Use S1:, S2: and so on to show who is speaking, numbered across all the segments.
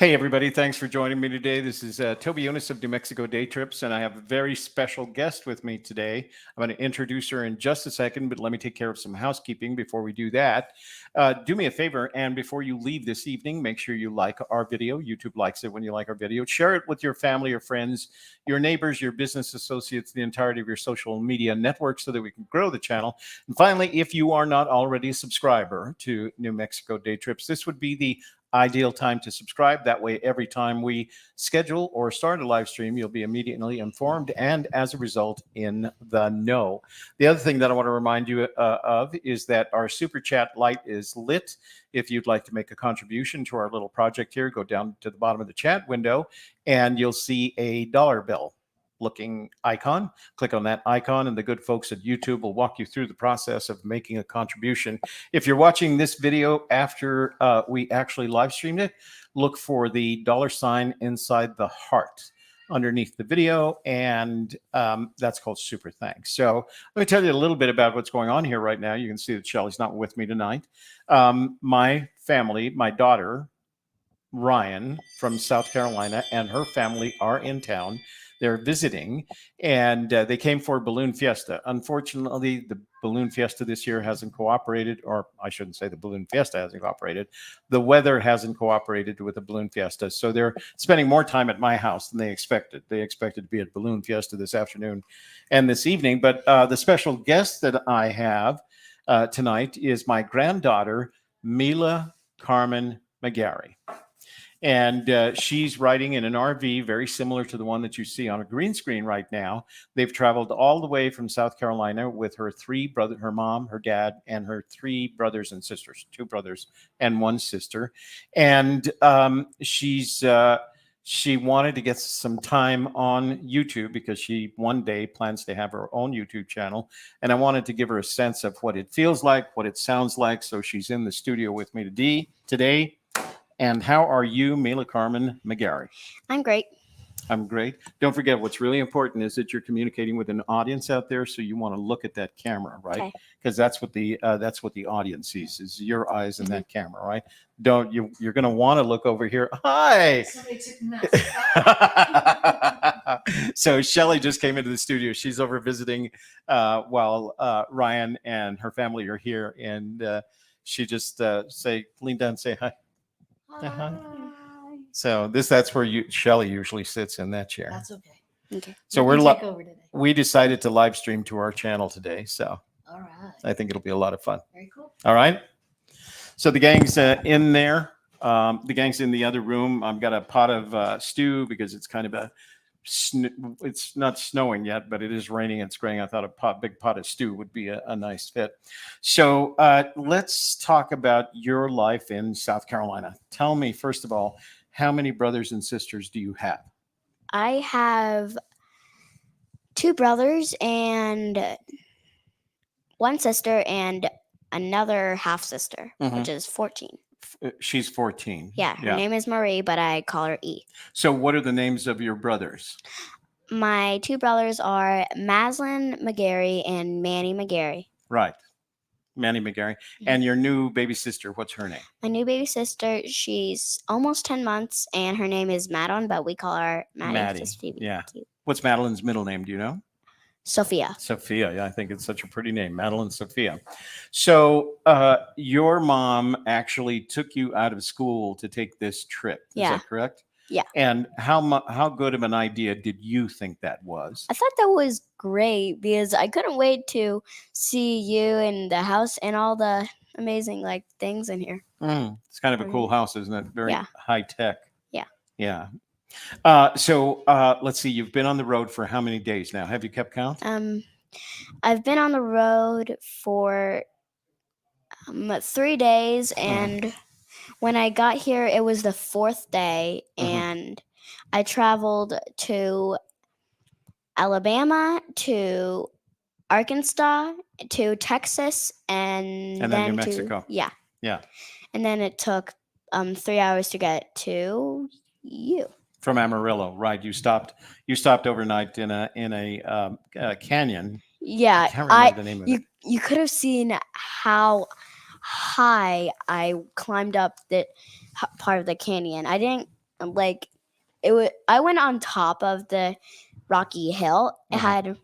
S1: Hey, everybody. Thanks for joining me today. This is Toby Eunice of New Mexico Day Trips, and I have a very special guest with me today. I'm going to introduce her in just a second, but let me take care of some housekeeping before we do that. Do me a favor, and before you leave this evening, make sure you like our video. YouTube likes it when you like our video. Share it with your family or friends, your neighbors, your business associates, the entirety of your social media network so that we can grow the channel. And finally, if you are not already a subscriber to New Mexico Day Trips, this would be the ideal time to subscribe. That way, every time we schedule or start a live stream, you'll be immediately informed and, as a result, in the know. The other thing that I want to remind you of is that our super chat light is lit. If you'd like to make a contribution to our little project here, go down to the bottom of the chat window and you'll see a dollar bill looking icon. Click on that icon and the good folks at YouTube will walk you through the process of making a contribution. If you're watching this video after we actually live streamed it, look for the $ inside the heart underneath the video, and that's called super thanks. So let me tell you a little bit about what's going on here right now. You can see that Shelly's not with me tonight. My family, my daughter Ryan from South Carolina, and her family are in town. They're visiting, and they came for Balloon Fiesta. Unfortunately, the Balloon Fiesta this year hasn't cooperated, or I shouldn't say the Balloon Fiesta hasn't cooperated. The weather hasn't cooperated with the Balloon Fiesta, so they're spending more time at my house than they expected. They expected to be at Balloon Fiesta this afternoon and this evening, but the special guest that I have tonight is my granddaughter, Mila Carmen McGarry. And she's riding in an RV very similar to the one that you see on a green screen right now. They've traveled all the way from South Carolina with her three brothers, her mom, her dad, and her three brothers and sisters, two brothers and one sister. And she wanted to get some time on YouTube because she one day plans to have her own YouTube channel. And I wanted to give her a sense of what it feels like, what it sounds like. So she's in the studio with me today. And how are you, Mila Carmen McGarry?
S2: I'm great.
S1: I'm great. Don't forget, what's really important is that you're communicating with an audience out there, so you want to look at that camera, right? Because that's what the audience sees, is your eyes in that camera, right? You're going to want to look over here. Hi.
S3: Somebody took massive.
S1: So Shelly just came into the studio. She's over visiting while Ryan and her family are here, and she just lean down and say hi.
S3: Hi.
S1: So that's where Shelly usually sits, in that chair.
S3: That's okay.
S2: Okay.
S1: So
S3: You can take over today.
S1: we decided to live stream to our channel today. So
S3: All right.
S1: I think it'll be a lot of fun.
S3: Very cool.
S1: All right. So the gang's in there. The gang's in the other room. I've got a pot of stew because it's kind of it's not snowing yet, but it is raining and spraying. I thought a big pot of stew would be a nice fit. So let's talk about your life in South Carolina. Tell me, first of all, how many brothers and sisters do you have?
S2: I have two brothers and one sister and another half sister, which is 14.
S1: She's 14.
S2: Yeah, her name is Marie, but I call her E.
S1: So what are the names of your brothers?
S2: My two brothers are Maslin McGarry and Manny McGarry.
S1: Right. Manny McGarry. And your new baby sister, what's her name?
S2: My new baby sister, she's almost 10 months, and her name is Madeline, but we call her Maddie.
S1: Yeah. What's Madeline's middle name? Do you know?
S2: Sophia.
S1: Sophia. Yeah, I think it's such a pretty name, Madeline Sophia. So your mom actually took you out of school to take this trip. Is that correct?
S2: Yeah.
S1: And how good of an idea did you think that was?
S2: I thought that was great because I couldn't wait to see you in the house and all the amazing things in here.
S1: It's kind of a cool house, isn't it? Very high tech.
S2: Yeah.
S1: Yeah. So let's see. You've been on the road for how many days now? Have you kept count?
S2: I've been on the road for 3 days, and when I got here, it was the 4th day, and I traveled to Alabama, to Arkansas, to Texas, and then
S1: New Mexico.
S2: Yeah. And then it took 3 hours to get to you.
S1: From Amarillo, right? You stopped overnight in a canyon.
S2: Yeah,
S1: I can't remember the name of it.
S2: You could have seen how high I climbed up the part of the canyon. I didn't like I went on top of the rocky hill. It had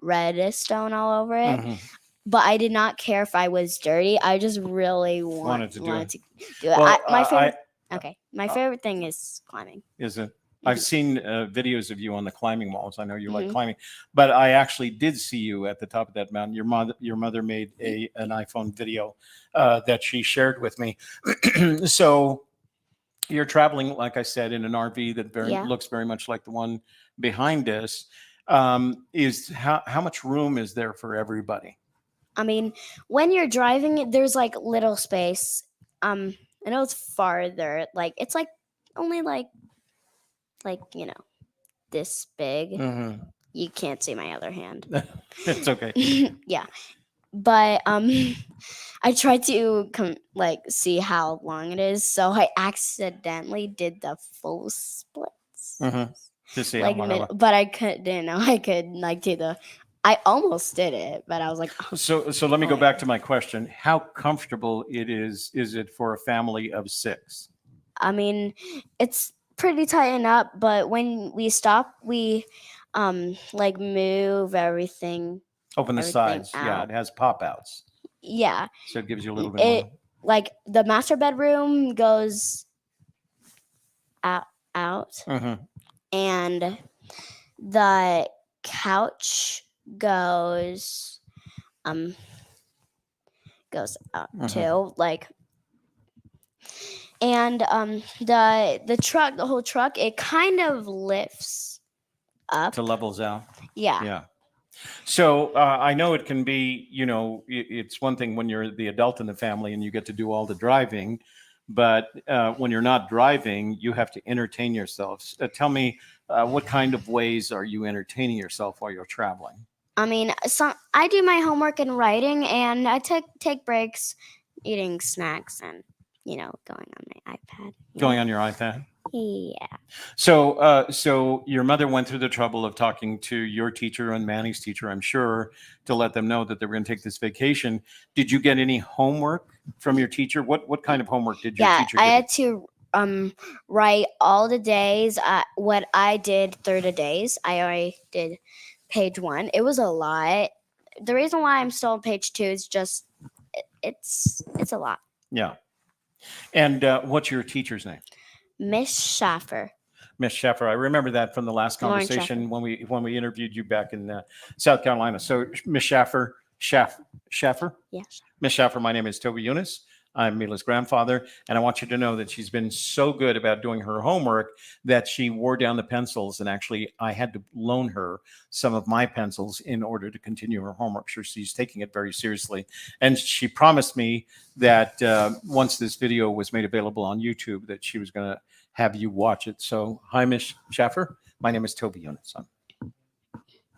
S2: redstone all over it,
S1: Mhm.
S2: but I did not care if I was dirty. I just really
S1: Wanted to do
S2: wanted
S1: it.
S2: to do it.
S1: Well,
S2: My favorite. Okay, my favorite thing is climbing.
S1: is it?
S2: Mhm.
S1: I've seen videos of you on the climbing walls. I know you like
S2: Mhm.
S1: climbing, but I actually did see you at the top of that mountain. Your mother made an iPhone video that she shared with me. So you're traveling, like I said, in an RV that
S2: Yeah.
S1: looks very much like the one behind us. Is how much room is there for everybody?
S2: I mean, when you're driving, there's like little space. I know it's farther. Like it's like only like this big.
S1: Hmm.
S2: You can't see my other hand.
S1: It's okay.
S2: Yeah, but I tried to see how long it is, so I accidentally did the full splits.
S1: To see how
S2: Like
S1: long.
S2: but I didn't know I could do the. I almost did it, but I was like,
S1: So let me
S2: oh
S1: go
S2: my
S1: back to my question. How comfortable is it for a family of 6?
S2: I mean, it's pretty tightened up, but when we stop, we move everything
S1: Open the
S2: everything
S1: sides. Yeah,
S2: out.
S1: it has pop outs.
S2: Yeah,
S1: So it gives you a little bit
S2: it
S1: more.
S2: like the master bedroom goes out,
S1: Hmm.
S2: and the couch um goes out too. And the whole truck, it kind of lifts up.
S1: To levels out.
S2: Yeah.
S1: Yeah. So I know it can be, it's one thing when you're the adult in the family and you get to do all the driving, but when you're not driving, you have to entertain yourself. Tell me, what kind of ways are you entertaining yourself while you're traveling?
S2: I mean, I do my homework and writing, and I take breaks, eating snacks, and going on my iPad.
S1: Going on your iPad?
S2: Yeah.
S1: So your mother went through the trouble of talking to your teacher and Manny's teacher, I'm sure, to let them know that they were going to take this vacation. Did you get any homework from your teacher? What kind of homework did your
S2: Yeah,
S1: teacher
S2: I
S1: give you?
S2: had to write all the days. What I did through the days. I already did page 1. It was a lot. The reason why I'm still on page 2 is just it's a lot.
S1: Yeah. And what's your teacher's name?
S2: Miss Schaffer.
S1: Miss Sheffer. I remember that from the last
S2: Lauren
S1: conversation when we interviewed you back in South Carolina. So Miss Sheffer, Sheffer,
S2: Yeah.
S1: Miss Sheffer. My name is Toby Eunice. I'm Mila's grandfather, and I want you to know that she's been so good about doing her homework that she wore down the pencils, and actually I had to loan her some of my pencils in order to continue her homework. So she's taking it very seriously, and she promised me that once this video was made available on YouTube, that she was going to have you watch it. So, hi, Miss Sheffer. My name is Toby Eunice.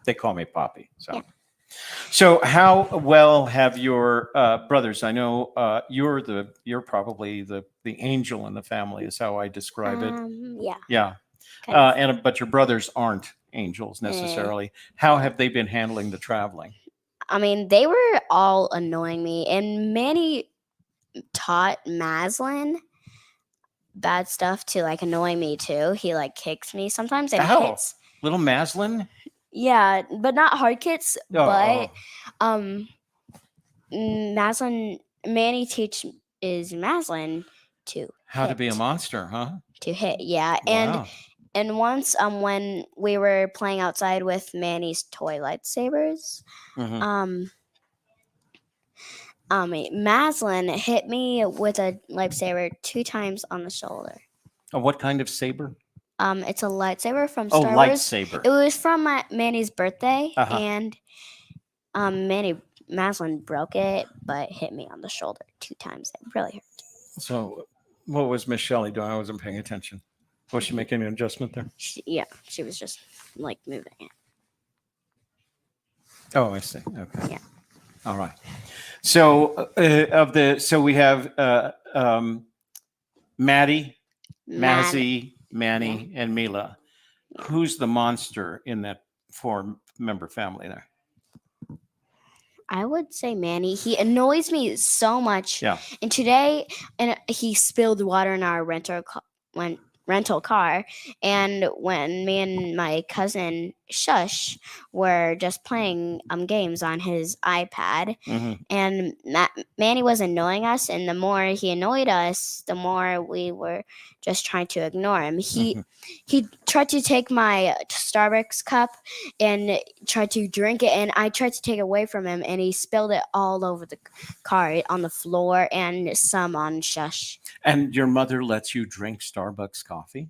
S1: They call me Poppy. So.
S2: Yeah.
S1: So, how well have your brothers? I know you're probably the angel in the family, is how I describe it.
S2: Yeah.
S1: Yeah,
S2: Kind of.
S1: but your brothers aren't angels necessarily. How have they been handling the traveling?
S2: I mean, they were all annoying me, and Manny taught Maslin bad stuff to annoy me too. He kicks me sometimes and
S1: Ow.
S2: hits.
S1: Little Maslin?
S2: Yeah, but not hard kicks.
S1: Oh,
S2: But Manny teaches Maslin to
S1: how to
S2: hit.
S1: be a monster, huh?
S2: To hit, yeah.
S1: Wow.
S2: And once when we were playing outside with Manny's toy lightsabers,
S1: Mhm.
S2: Maslin hit me with a lightsaber 2 times on the shoulder.
S1: What kind of saber?
S2: It's a lightsaber from
S1: Oh,
S2: Star Wars.
S1: lightsaber.
S2: It was from Manny's birthday,
S1: Uh-huh.
S2: and Maslin broke it, but hit me on the shoulder 2 times. It really hurt.
S1: So, what was Miss Shelley doing? I wasn't paying attention. Was she making an adjustment there?
S2: She was just moving it.
S1: Oh, I see. Okay.
S2: Yeah.
S1: All right. So we have Maddie, Mazzy, Manny, and Mila. Who's the monster in that 4-member family there?
S2: I would say Manny. He annoys me so much.
S1: Yeah.
S2: And today, he spilled water in our rental car. rental car. And when me and my cousin Shush were just playing games on his iPad,
S1: Mhm.
S2: and Manny was annoying us, and the more he annoyed us, the more we were just trying to ignore him.
S1: Mhm.
S2: He tried to take my Starbucks cup and tried to drink it, and I tried to take it away from him, and he spilled it all over the car, on the floor, and some on Shush.
S1: And your mother lets you drink Starbucks coffee?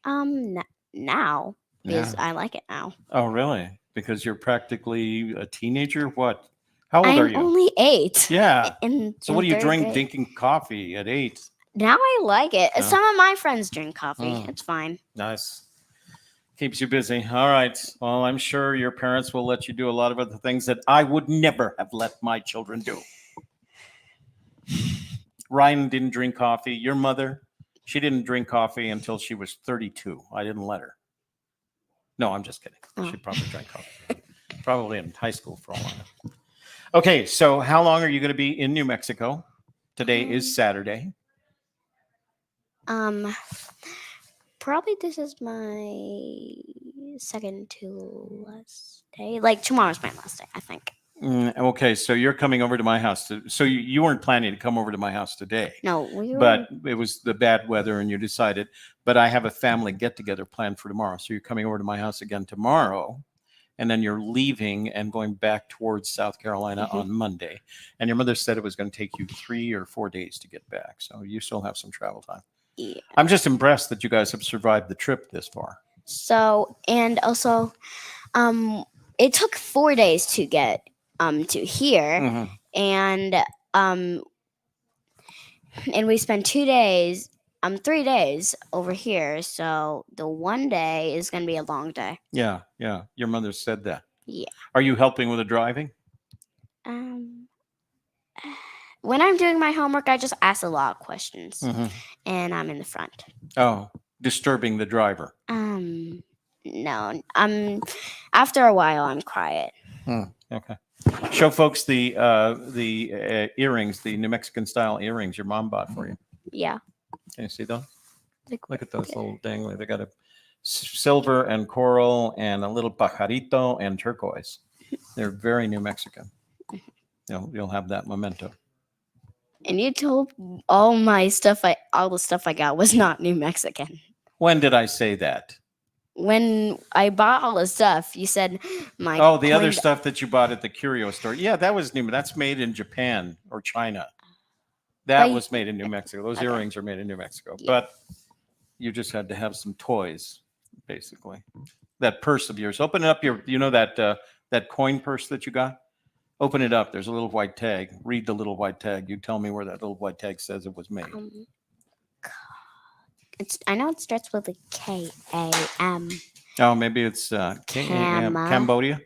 S2: Now, because
S1: Yeah.
S2: I like it now.
S1: Oh, really? Because you're practically a teenager? What? How old are
S2: I'm
S1: you?
S2: only 8.
S1: Yeah.
S2: In
S1: So what
S2: in
S1: are you
S2: third
S1: drink
S2: grade.
S1: drinking coffee at 8?
S2: Now I like it.
S1: Yeah.
S2: Some of my friends drink coffee.
S1: Mm.
S2: It's fine.
S1: Nice. Keeps you busy. All right. Well, I'm sure your parents will let you do a lot of other things that I would never have let my children do. Ryan didn't drink coffee. Your mother, she didn't drink coffee until she was 32. I didn't let her. No, I'm just kidding.
S2: Oh.
S1: She probably drank coffee. Probably in high school for all I know. Okay, so how long are you going to be in New Mexico? Today is Saturday.
S2: Probably this is my second to last day. Like tomorrow's my last day, I think.
S1: Okay, so you're coming over to my house. So you weren't planning to come over to my house today,
S2: No, we were.
S1: but it was the bad weather and you decided. But I have a family get together planned for tomorrow. So you're coming over to my house again tomorrow. And then you're leaving and going back towards South Carolina on Monday. And your mother said it was going to take you 3 or 4 days to get back. So you still have some travel time.
S2: Yeah.
S1: I'm just impressed that you guys have survived the trip this far.
S2: So, and also, it took 4 days to get to here,
S1: Mhm.
S2: and we spent 2 days, 3 days over here. So the one day is gonna be a long day.
S1: Yeah, yeah. Your mother said that.
S2: Yeah.
S1: Are you helping with the driving?
S2: When I'm doing my homework, I just ask a lot of questions,
S1: Mhm.
S2: and I'm in the front.
S1: Oh, disturbing the driver.
S2: No. After a while, I'm quiet.
S1: Okay. Show folks the earrings, the New Mexican style earrings your mom bought for you.
S2: Yeah.
S1: Can you see those? Look at those
S2: Okay.
S1: little dangly. They got a silver and coral and a little pajarito and turquoise. They're very New Mexican. You'll have that memento.
S2: And you told all the stuff I got was not New Mexican.
S1: When did I say that?
S2: When I bought all the stuff, you said my
S1: The other
S2: coin-
S1: stuff that you bought at the curio store. Yeah, that was new. That's made in Japan or China. That
S2: But-
S1: was made in New Mexico. Those
S2: Okay.
S1: earrings are made in New Mexico.
S2: Yeah.
S1: But you just had to have some toys, basically. That purse of yours. Open it up. That coin purse that you got? Open it up. There's a little white tag. Read the little white tag. You tell me where that little white tag says it was made.
S2: I know it starts with a K-A-M.
S1: Oh, maybe it's K-A-M.
S2: Kama.
S1: Cambodia?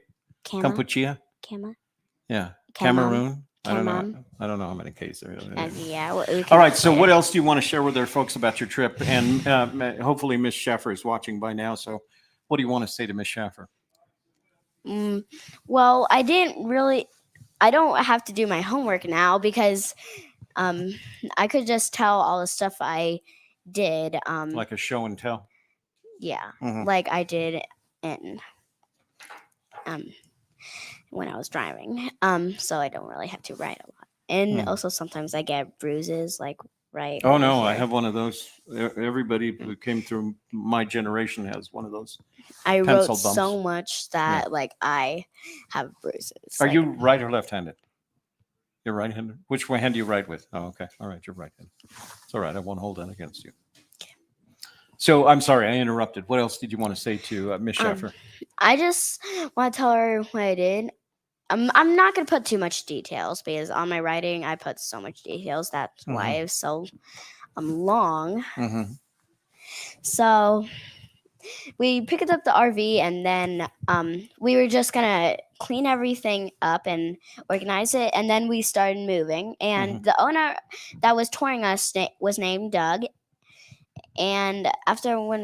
S2: Kama.
S1: Kampuchea?
S2: Kama.
S1: Yeah.
S2: Kamam.
S1: Cameroon? I don't know.
S2: Kamam.
S1: I don't know how many K's there are.
S2: Yeah. We
S1: All
S2: can
S1: right. So,
S2: later.
S1: what else do you want to share with our folks about your trip? And hopefully, Miss Schaffer is watching by now. So, what do you want to say to Miss Schaffer?
S2: Well, I don't have to do my homework now because I could just tell all the stuff I did.
S1: Like a show and tell?
S2: Yeah,
S1: Mhm.
S2: like I did in when I was driving. So I don't really have to write a lot. And also sometimes I get bruises, like right.
S1: Oh
S2: over
S1: no, I
S2: here.
S1: have one of those. Everybody who came through my generation has one of those.
S2: I
S1: pencil
S2: wrote so
S1: bumps.
S2: much that like I have bruises.
S1: Are
S2: like-
S1: you right or left-handed? You're right-handed. Which hand do you write with? Oh, okay. All right, you're right-handed. It's all right. I won't hold that against you. So I'm sorry, I interrupted. What else did you want to say to Miss Schaffer?
S2: I just want to tell her what I did. I'm not gonna put too much details because on my writing I put so much details. That's why it's so long.
S1: Mhm.
S2: So we picked up the RV and then we were just gonna clean everything up and organize it, and then we started moving. And the owner that was touring us was named Doug. And after when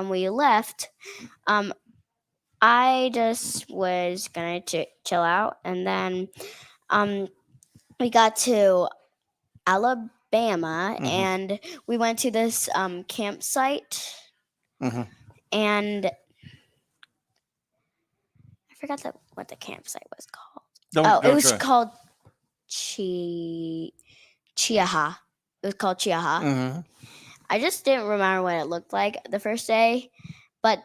S2: we left, I just was gonna chill out, and then we got to Alabama, Alabama, and we went to this campsite, and I forgot what the campsite was called. It was called Chiaha. It was called Chiaha. I just didn't remember what it looked like the first day, but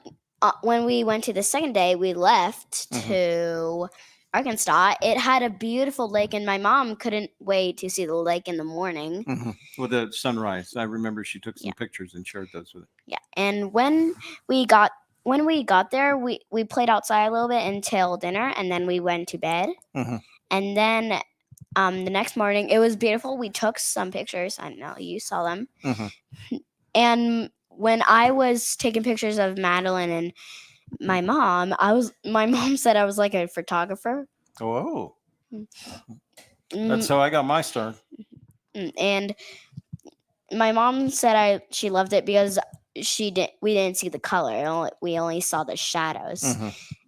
S2: when we went to the second day, we left to Arkansas. It had a beautiful lake, and my mom couldn't wait to see the lake in the morning.
S1: With the sunrise. I remember she took some pictures and shared those with it.
S2: Yeah, and when we got there, we played outside a little bit until dinner, and then we went to bed. And then the next morning, it was beautiful. We took some pictures. I know you saw them. And when I was taking pictures of Madeline and my mom said I was like a photographer.
S1: Oh, that's how I got my start.
S2: And my mom said she loved it because we didn't see the color. We only saw the shadows.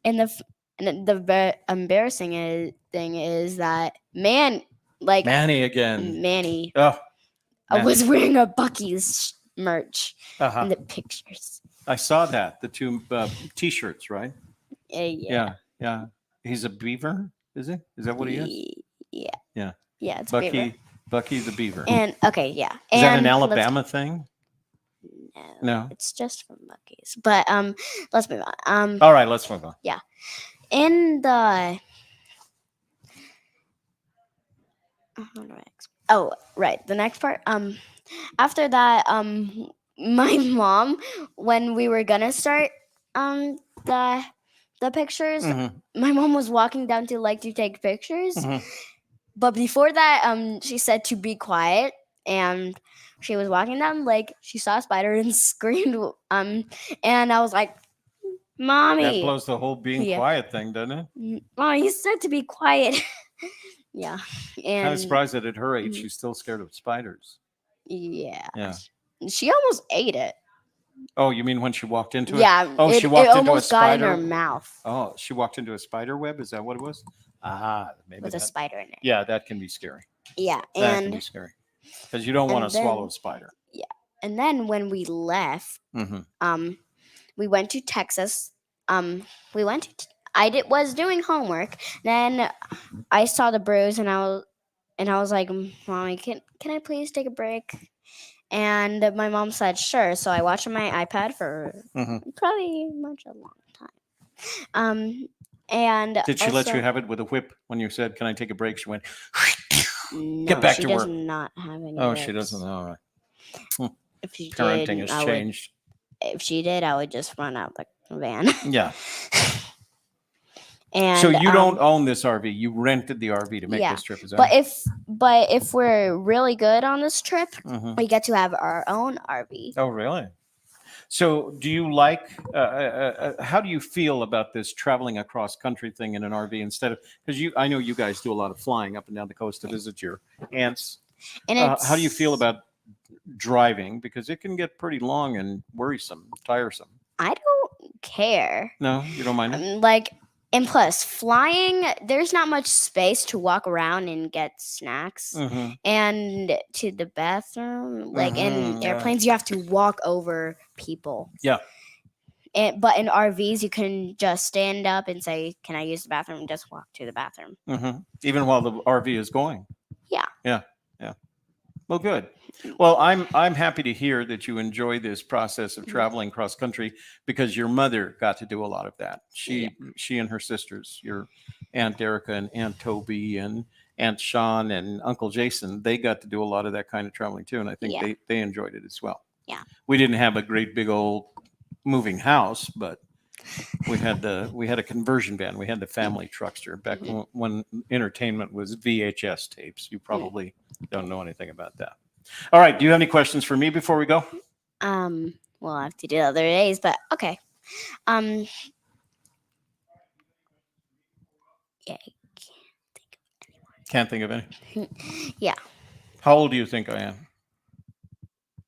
S2: And the embarrassing thing is that Manny again. Manny.
S1: Oh,
S2: I was wearing a Buc-ee's merch in the pictures.
S1: I saw that. The two T-shirts, right?
S2: Yeah.
S1: He's a beaver, is he? Is that what he is?
S2: Yeah. Yeah, it's
S1: Bucky the beaver.
S2: And okay, yeah.
S1: Is that an Alabama thing? No.
S2: It's just from Buc-ee's. But let's move on.
S1: All right, let's move on.
S2: Yeah. In the the next part. After that, my mom, when we were gonna start the pictures, my mom was walking down to to take pictures. But before that, she said to be quiet, and she was walking down she saw a spider and screamed. And I was like, "Mommy!"
S1: That blows the whole being quiet thing, doesn't it?
S2: Mom, you said to be quiet. Yeah. And
S1: kind of surprised that at her age she's still scared of spiders.
S2: Yeah.
S1: Yeah.
S2: She almost ate it.
S1: Oh, you mean when she walked into it?
S2: Yeah.
S1: Oh, she walked into a spider.
S2: Got in her mouth.
S1: Oh, she walked into a spider web. Is that what it was? Maybe
S2: with a spider in it.
S1: Yeah, that can be scary.
S2: Yeah,
S1: that can be scary because you don't want to swallow a spider.
S2: Yeah, and then when we left, we went to Texas. I was doing homework. Then I saw the bruise, and I was like, "Mommy, can I please take a break?" And my mom said, "Sure." So I watched on my iPad for probably a long time. And
S1: did she let you have it with a whip when you said, "Can I take a break?" She went,
S2: no,
S1: "Get back to work."
S2: She does not have any.
S1: Oh,
S2: whips.
S1: She doesn't. All right.
S2: If she
S1: Parenting
S2: did,
S1: has changed.
S2: If she did, I would just run out the van.
S1: Yeah.
S2: And
S1: so you don't own this RV. You rented the RV to make this trip. Is that
S2: but if we're really good on this trip, we get to have our own RV.
S1: Oh, really? So do you like, how do you feel about this traveling across country thing in an RV instead of, because I know you guys do a lot of flying up and down the coast to visit your aunts. And how do you feel about driving? Because it can get pretty long and worrisome, tiresome.
S2: I don't care.
S1: No, you don't mind it?
S2: And plus, flying, there's not much space to walk around and get snacks. And to the bathroom, in airplanes, you have to walk over people.
S1: Yeah.
S2: But in RVs, you can just stand up and say, "Can I use the bathroom?" and just walk to the bathroom.
S1: Even while the RV is going.
S2: Yeah.
S1: Yeah. Yeah. Well, good. Well, I'm happy to hear that you enjoy this process of traveling cross country because your mother got to do a lot of that. She and her sisters, your Aunt Erica and Aunt Toby and Aunt Sean and Uncle Jason, they got to do a lot of that kind of traveling too, and I think they enjoyed it as well.
S2: Yeah.
S1: We didn't have a great big old moving house, but we had a conversion van. We had the family truckster back when entertainment was VHS tapes. You probably don't know anything about that. All right. Do you have any questions for me before we go?
S2: Well, I have to do other days, but okay. Yeah,
S1: Can't think of any.
S2: Yeah.
S1: How old do you think I am?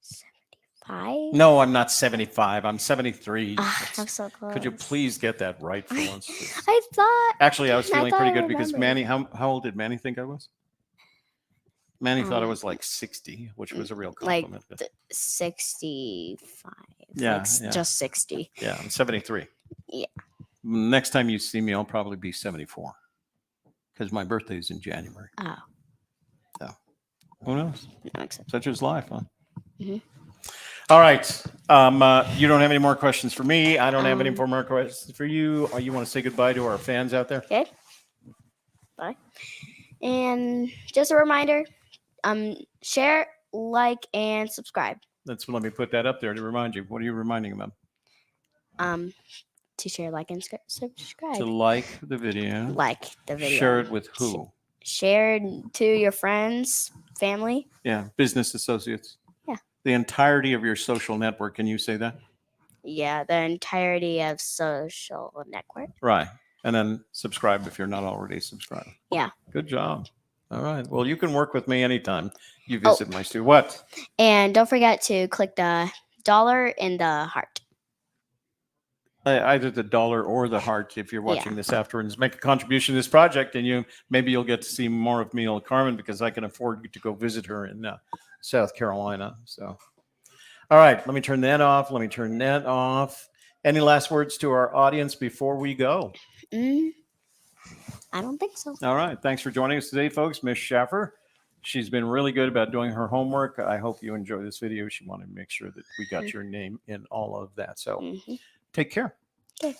S2: 75?
S1: No, I'm not 75. I'm 73.
S2: I'm so close.
S1: Could you please get that right for once?
S2: I thought.
S1: Actually, I was feeling pretty good
S2: I
S1: because
S2: remembered.
S1: Manny, how old did Manny think I was? Manny thought it was like 60, which was a real
S2: like
S1: compliment.
S2: 65.
S1: Yeah,
S2: like
S1: yeah.
S2: just 60.
S1: Yeah, I'm 73.
S2: Yeah.
S1: Next time you see me, I'll probably be 74 because my birthday is in January.
S2: Oh,
S1: Who knows?
S2: that makes sense.
S1: Such is life, huh?
S2: Mhm.
S1: All right. You don't have any more questions for me. I don't have any more questions for you. You want to say goodbye to our fans out there?
S2: Okay. Bye. And just a reminder, share, like, and subscribe.
S1: Let me put that up there to remind you. What are you reminding them?
S2: To share, like, and subscribe.
S1: To like the video.
S2: Like the video.
S1: Share it with who?
S2: Share to your friends, family.
S1: Yeah, business associates.
S2: Yeah.
S1: The entirety of your social network. Can you say that?
S2: Yeah, the entirety of social network.
S1: Right. And then subscribe if you're not already subscribed.
S2: Yeah.
S1: Good job. All right. Well, you can work with me anytime you visit my studio. What?
S2: And don't forget to click the dollar in the heart.
S1: Either the dollar or the heart if you're watching this afterwards. Make a contribution to this project, and maybe you'll get to see more of Mila Carmen because I can afford to go visit her in South Carolina. So, all right, let me turn that off. Any last words to our audience before we go?
S2: I don't think so.
S1: All right, thanks for joining us today, folks. Miss Schaffer, she's been really good about doing her homework. I hope you enjoy this video. She wanted to make sure that we got your name in all of that. So. Take care.
S2: Okay.